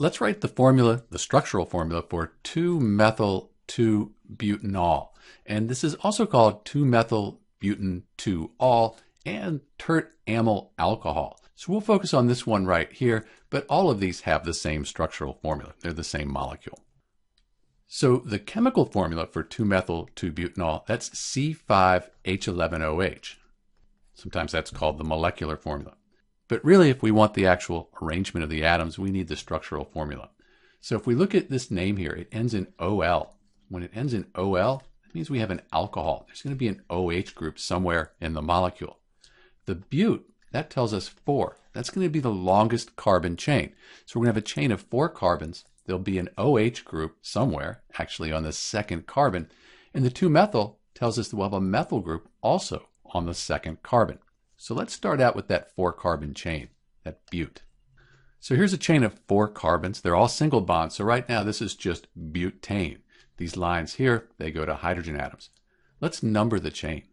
Let's write the formula, the structural formula for 2-methyl-2-butanol. And this is also called 2-methyl-butan-2-ol and tert amyl alcohol. So we'll focus on this one right here, but all of these have the same structural formula. They're the same molecule. So the chemical formula for 2-methyl-2-butanol, that's C5H11OH. Sometimes that's called the molecular formula. But really, if we want the actual arrangement of the atoms, we need the structural formula. So if we look at this name here, it ends in OL. When it ends in OL, that means we have an alcohol. There's going to be an OH group somewhere in the molecule. The but, that tells us 4. That's going to be the longest carbon chain. So we're going to have a chain of 4 carbons. There'll be an OH group somewhere, actually on the second carbon. And the 2-methyl tells us that we'll have a methyl group also on the second carbon. So let's start out with that 4-carbon chain, that but. So here's a chain of 4 carbons. They're all single bonds. So right now this is just butane. These lines here, they go to hydrogen atoms. Let's number the chain.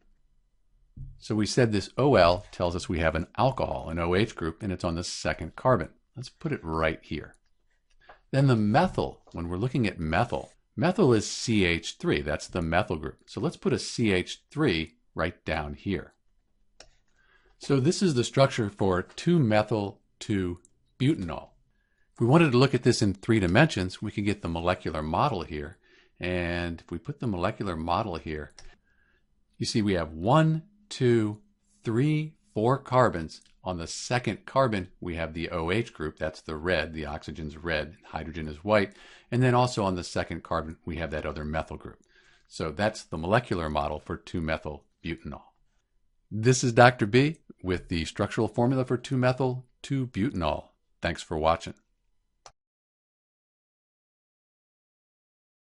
So we said this OL tells us we have an alcohol, an OH group, and it's on the second carbon. Let's put it right here. Then the methyl, when we're looking at methyl is CH3. That's the methyl group. So let's put a CH3 right down here. So this is the structure for 2-methyl-2-butanol. If we wanted to look at this in 3 dimensions, we could get the molecular model here. And if we put the molecular model here, you see we have 1, 2, 3, 4 carbons. On the second carbon, we have the OH group. That's the red. The oxygen's red. Hydrogen is white. And then also on the second carbon, we have that other methyl group. So that's the molecular model for 2-methyl-butanol. This is Dr. B with the structural formula for 2-methyl-2-butanol. Thanks for watching.